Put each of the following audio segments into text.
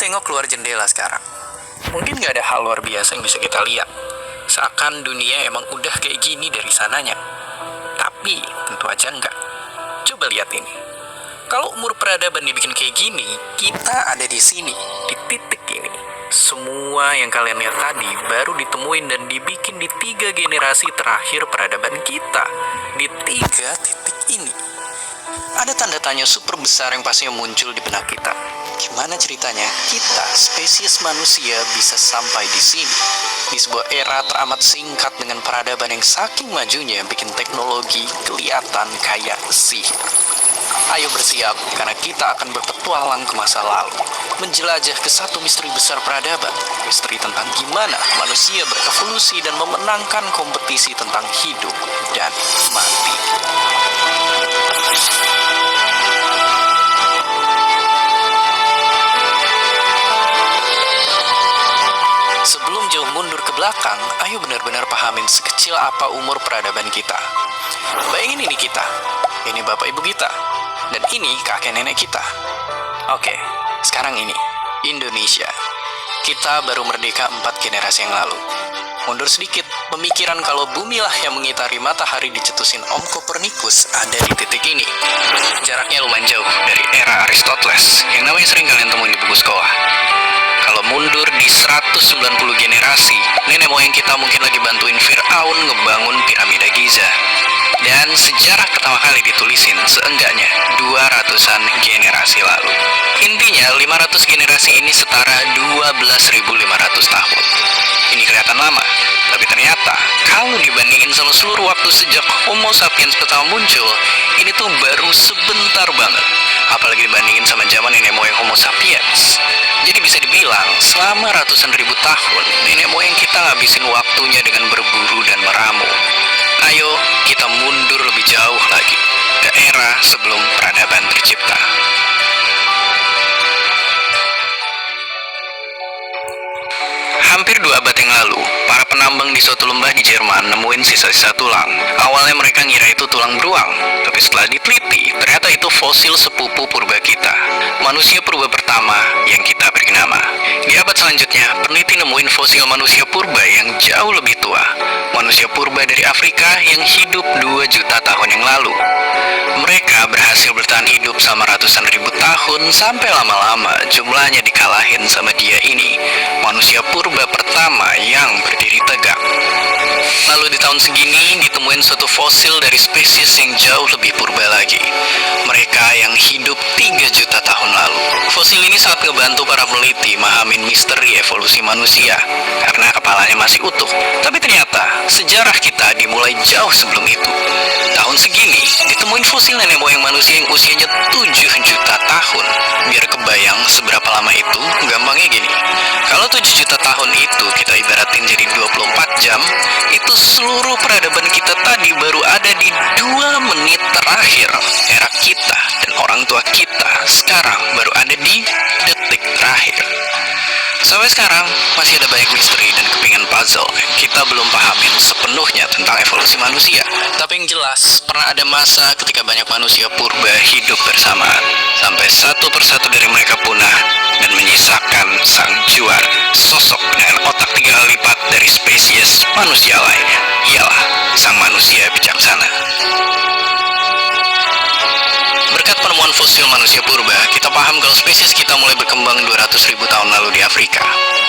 tengok keluar jendela sekarang. Mungkin gak ada hal luar biasa yang bisa kita lihat. Seakan dunia emang udah kayak gini dari sananya. Tapi tentu aja enggak. Coba lihat ini. Kalau umur peradaban dibikin kayak gini, kita ada di sini, di titik ini. Semua yang kalian lihat tadi baru ditemuin dan dibikin di 3 generasi terakhir peradaban kita. Di 3 titik ini. Ada tanda tanya super besar yang pastinya muncul di benak kita. Gimana ceritanya kita, spesies manusia, bisa sampai di sini? Di sebuah era teramat singkat dengan peradaban yang saking majunya bikin teknologi kelihatan kayak sihir. Ayo bersiap, karena kita akan berpetualang ke masa lalu, menjelajah ke satu misteri besar peradaban, misteri tentang gimana manusia berevolusi dan memenangkan kompetisi tentang hidup dan mati. Sebelum jauh mundur ke belakang, ayo benar-benar pahamin sekecil apa umur peradaban kita. Bayangin ini kita, ini bapak ibu kita, dan ini kakek nenek kita. Oke, sekarang ini, Indonesia. Kita baru merdeka 4 generasi yang lalu. Mundur sedikit, pemikiran kalau bumilah yang mengitari matahari dicetusin Om Kopernikus ada di titik ini. Jaraknya lumayan jauh dari era Aristoteles, yang namanya sering kalian temuin di buku sekolah. Kalau mundur di 190 generasi, nenek moyang kita mungkin lagi bantuin Fir'aun ngebangun piramida Giza. Dan sejarah pertama kali ditulisin seenggaknya 200-an generasi lalu. Intinya 500 generasi ini setara 12.500 tahun. Ini kelihatan lama, tapi ternyata kalau dibandingin sama seluruh waktu sejak Homo sapiens pertama muncul, ini tuh baru sebentar banget. Apalagi dibandingin sama zaman nenek moyang Homo sapiens. Jadi bisa dibilang, selama ratusan ribu tahun, nenek moyang kita ngabisin waktunya dengan berburu dan meramu. Ayo, kita mundur lebih jauh lagi, ke era sebelum peradaban tercipta. Hampir 2 abad yang lalu, para penambang di suatu lembah di Jerman nemuin sisa-sisa tulang. Awalnya mereka ngira itu tulang beruang, tapi setelah diteliti, ternyata itu fosil sepupu purba kita. Manusia purba pertama yang kita beri nama. Di abad selanjutnya, peneliti nemuin fosil manusia purba yang jauh lebih tua. Manusia purba dari Afrika yang hidup 2 juta tahun yang lalu. Mereka berhasil bertahan hidup selama ratusan ribu tahun sampai lama-lama jumlahnya dikalahin sama dia ini, manusia purba pertama yang berdiri tegak. Lalu di tahun segini ditemuin suatu fosil dari spesies yang jauh lebih purba lagi. Mereka yang hidup 3 juta tahun lalu. Fosil ini sangat ngebantu para peneliti mahamin misteri evolusi manusia karena kepalanya masih utuh. Tapi ternyata sejarah kita dimulai jauh sebelum itu. Tahun segini ditemuin fosil nenek moyang manusia yang usianya 7 juta tahun. Biar kebayang seberapa lama itu, gampangnya gini. Kalau 7 juta tahun itu kita ibaratin jadi 24 jam, itu seluruh peradaban kita tadi baru ada di 2 menit terakhir. Era kita dan orang tua kita sekarang baru ada di detik terakhir. Sampai sekarang masih ada banyak misteri dan kepingan puzzle. Kita belum pahamin sepenuhnya tentang evolusi manusia. Tapi yang jelas, pernah ada masa ketika banyak manusia purba hidup bersamaan, sampai satu persatu dari mereka punah dan menyisakan sang juara, sosok dengan otak 3 kali lipat dari spesies manusia lainnya. Ialah sang manusia bijaksana. Berkat penemuan fosil manusia purba, kita paham kalau spesies kita mulai berkembang 200.000 tahun lalu di Afrika.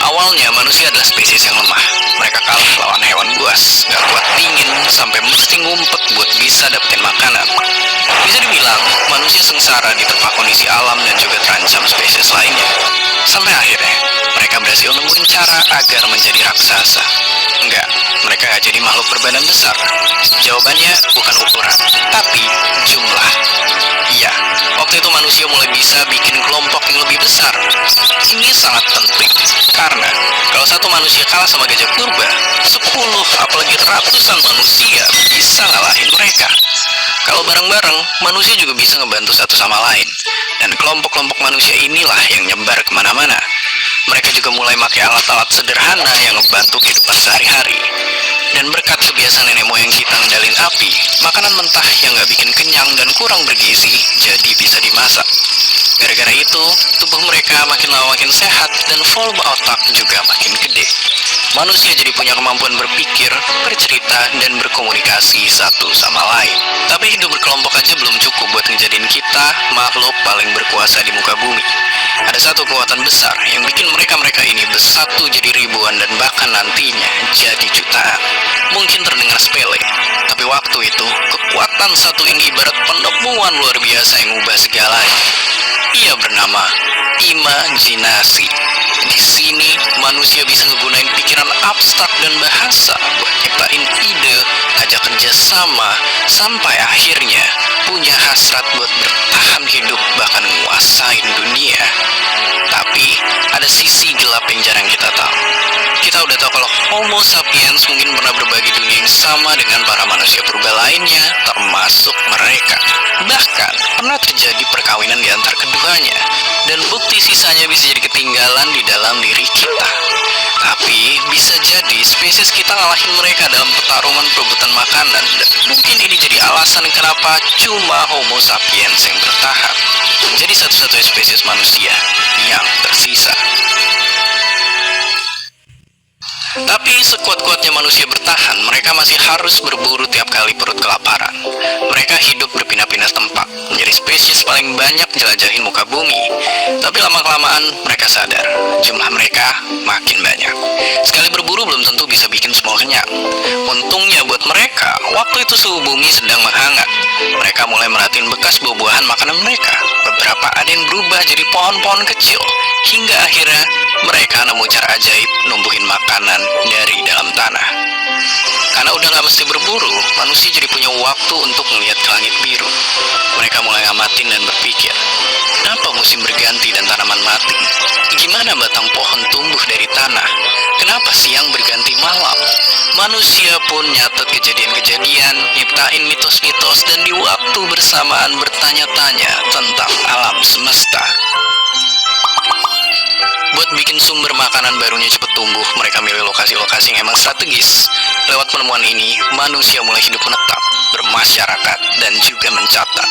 Awalnya manusia adalah spesies yang lemah. Mereka kalah lawan hewan buas, gak kuat dingin, sampai mesti ngumpet buat bisa dapetin makanan. Bisa dibilang, manusia sengsara diterpa kondisi alam dan juga terancam spesies lainnya. Sampai akhirnya, mereka berhasil nemuin cara agar menjadi raksasa. Enggak, mereka gak jadi makhluk berbadan besar. Jawabannya bukan ukuran, tapi jumlah. Iya, waktu itu manusia mulai bisa bikin kelompok yang lebih besar. Ini sangat penting, karena kalau satu manusia kalah sama gajah purba, 10 apalagi ratusan manusia bisa ngalahin mereka. Kalau bareng-bareng, manusia juga bisa ngebantu satu sama lain. Dan kelompok-kelompok manusia inilah yang nyebar kemana-mana. Mereka juga mulai pakai alat-alat sederhana yang ngebantu kehidupan sehari-hari. Dan berkat kebiasaan nenek moyang kita ngendalin api, makanan mentah yang gak bikin kenyang dan kurang bergizi jadi bisa dimasak. Gara-gara itu, itu, tubuh mereka makin lama makin sehat dan volume otak juga makin gede. Manusia jadi punya kemampuan berpikir, bercerita, dan berkomunikasi satu sama lain. Tapi hidup berkelompok aja belum cukup buat ngejadiin kita makhluk paling berkuasa di muka bumi. Ada satu kekuatan besar yang bikin mereka-mereka ini bersatu jadi ribuan dan bahkan nantinya jadi jutaan. Mungkin terdengar sepele, tapi waktu itu kekuatan satu ini ibarat penemuan luar biasa yang mengubah segalanya. Ia bernama imajinasi. Di sini manusia bisa ngegunain pikiran abstrak dan bahasa buat nyiptain ide, ajak kerjasama, sampai akhirnya punya hasrat buat bertahan hidup bahkan menguasain dunia. Tapi ada sisi gelap yang jarang kita tahu. Kita udah tahu kalau Homo sapiens mungkin pernah berbagi dunia yang sama dengan para manusia purba lainnya, termasuk mereka. Bahkan pernah terjadi perkawinan di antara keduanya, dan bukti sisanya bisa jadi ketinggalan di dalam diri kita. Tapi bisa jadi spesies kita ngalahin mereka dalam pertarungan perebutan makanan, dan mungkin ini jadi alasan kenapa cuma Homo sapiens yang bertahan menjadi satu-satunya spesies manusia yang tersisa. Tapi sekuat-kuatnya manusia bertahan, mereka masih harus berburu tiap kali perut kelaparan. Mereka hidup berpindah-pindah tempat, menjadi spesies paling banyak jelajahin muka bumi. Tapi lama-kelamaan mereka sadar, jumlah mereka makin banyak. Sekali berburu belum tentu bisa bikin semua kenyang. Untungnya buat mereka, waktu itu suhu bumi sedang menghangat. Mereka mulai merhatiin bekas buah-buahan makanan mereka. Beberapa ada yang berubah jadi pohon-pohon kecil, hingga akhirnya mereka nemu cara ajaib numbuhin makanan dari dalam tanah. Karena udah gak mesti berburu, manusia jadi punya waktu untuk melihat ke langit biru. Mereka mulai ngamatin dan berpikir, kenapa musim berganti dan tanaman mati? Gimana batang pohon tumbuh dari tanah? Kenapa siang berganti malam? Manusia pun nyatet kejadian-kejadian, nyiptain mitos-mitos, dan di waktu bersamaan bertanya-tanya tentang alam semesta. Buat bikin sumber makanan barunya cepat tumbuh, mereka milih lokasi-lokasi yang emang strategis. Lewat penemuan ini, manusia mulai hidup menetap, bermasyarakat, dan juga mencatat.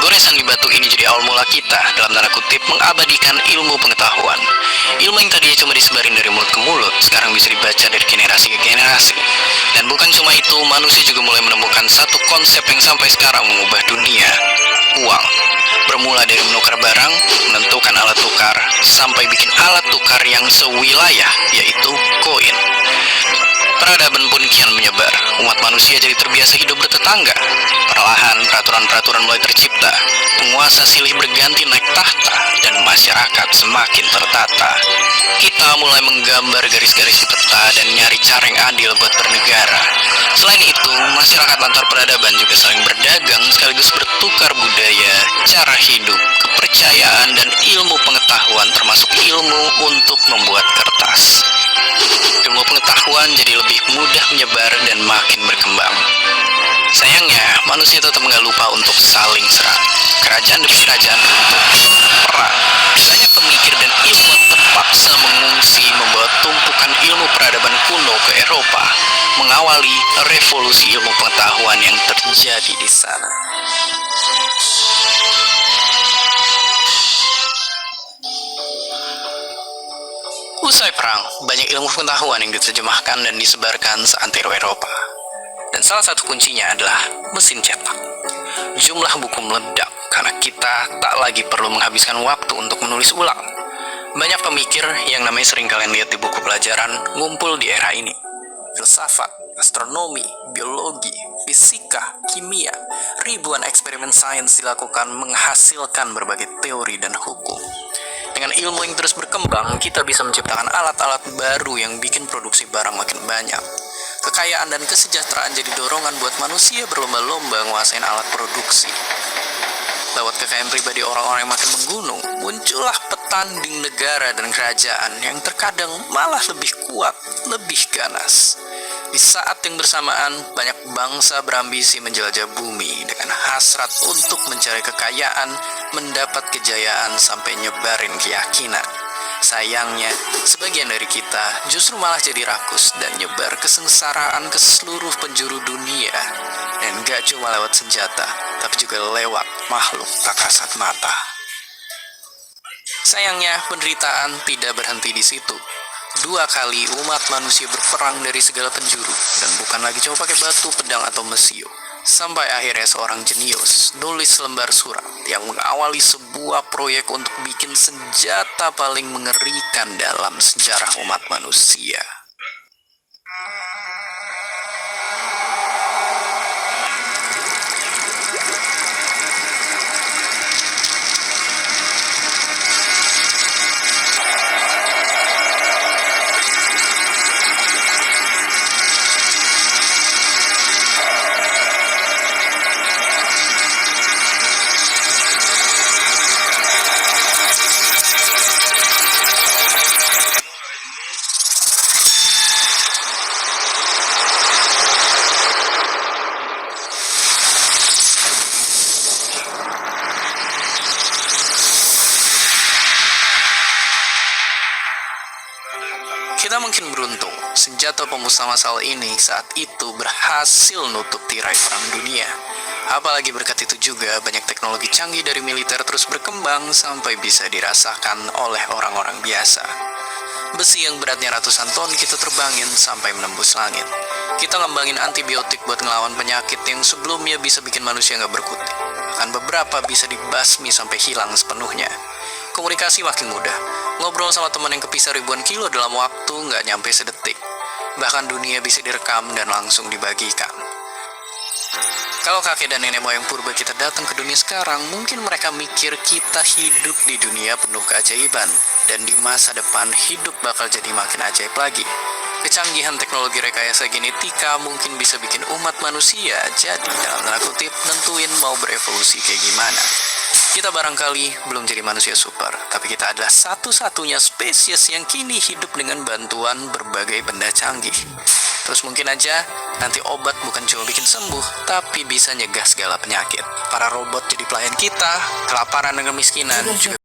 Goresan di batu ini jadi awal mula kita, dalam tanda kutip, mengabadikan ilmu pengetahuan. Ilmu yang tadinya cuma disebarin dari mulut ke mulut, sekarang bisa dibaca dari generasi ke generasi. Dan bukan cuma itu, manusia juga mulai menemukan satu konsep yang sampai sekarang mengubah dunia: uang. Bermula dari menukar barang, menentukan alat tukar, sampai bikin alat tukar yang sewilayah, yaitu koin. Peradaban pun kian menyebar. Umat manusia jadi terbiasa hidup bertetangga. Perlahan peraturan-peraturan mulai tercipta. Penguasa silih berganti naik tahta, dan masyarakat semakin tertata. Kita mulai menggambar garis-garis di peta dan nyari cara yang adil buat bernegara. Selain itu, masyarakat antar peradaban juga saling berdagang sekaligus bertukar budaya, cara hidup, kepercayaan, dan ilmu pengetahuan, termasuk ilmu untuk membuat kertas. Ilmu pengetahuan jadi lebih mudah menyebar dan makin berkembang. Sayangnya, manusia tetap nggak lupa untuk saling serang. Kerajaan demi kerajaan runtuh, perang. Banyak pemikir dan ilmuwan terpaksa mengungsi, membawa tumpukan ilmu peradaban kuno ke Eropa, mengawali revolusi ilmu pengetahuan yang terjadi di sana. Usai perang, banyak ilmu pengetahuan yang diterjemahkan dan disebarkan seantero Eropa. Dan salah satu kuncinya adalah mesin cetak. Jumlah buku meledak karena kita tak lagi perlu menghabiskan waktu untuk menulis ulang. Banyak pemikir yang namanya sering kalian lihat di buku pelajaran ngumpul di era ini. Filsafat, astronomi, biologi, fisika, kimia, ribuan eksperimen sains dilakukan menghasilkan berbagai teori dan hukum. Dengan ilmu yang terus berkembang, kita bisa menciptakan alat-alat baru yang bikin produksi barang makin banyak. Kekayaan dan kesejahteraan jadi dorongan buat manusia berlomba-lomba nguasain alat produksi. Lewat kekayaan pribadi orang-orang yang makin menggunung, muncullah petanding negara dan kerajaan yang terkadang malah lebih kuat, lebih ganas. Di saat yang bersamaan, banyak bangsa berambisi menjelajah bumi dengan hasrat untuk mencari kekayaan, mendapat kejayaan sampai nyebarin keyakinan. Sayangnya, sebagian dari kita justru malah jadi rakus dan nyebar kesengsaraan ke seluruh penjuru dunia. Dan gak cuma lewat senjata, tapi juga lewat makhluk tak kasat mata. Sayangnya, penderitaan tidak berhenti di situ. 2 kali umat manusia berperang dari segala penjuru, dan bukan lagi cuma pakai batu, pedang, atau mesiu. Sampai akhirnya seorang jenius nulis lembar surat yang mengawali sebuah proyek untuk bikin senjata paling mengerikan dalam sejarah umat manusia. Kita mungkin beruntung, senjata pemusnah massal ini saat itu berhasil nutup tirai perang dunia. Apalagi berkat itu juga banyak teknologi canggih dari militer terus berkembang sampai bisa dirasakan oleh orang-orang biasa. Besi yang beratnya ratusan ton kita terbangin sampai menembus langit. Kita ngembangin antibiotik buat ngelawan penyakit yang sebelumnya bisa bikin manusia nggak berkutik. Bahkan beberapa bisa dibasmi sampai hilang sepenuhnya. Komunikasi makin mudah. Ngobrol sama teman yang kepisah ribuan kilo dalam waktu nggak nyampe sedetik. Bahkan dunia bisa direkam dan langsung dibagikan. Kalau kakek dan nenek moyang purba kita datang ke dunia sekarang, mungkin mereka mikir kita hidup di dunia penuh keajaiban. Dan di masa depan hidup bakal jadi makin ajaib lagi. Kecanggihan teknologi rekayasa genetika mungkin bisa bikin umat manusia jadi dalam tanda kutip nentuin mau berevolusi kayak gimana. Kita barangkali belum jadi manusia super, tapi kita adalah satu-satunya spesies yang kini hidup dengan bantuan berbagai benda canggih. Terus mungkin aja nanti obat bukan cuma bikin sembuh, tapi bisa nyegah segala penyakit. Para robot jadi pelayan kita, kelaparan dan kemiskinan juga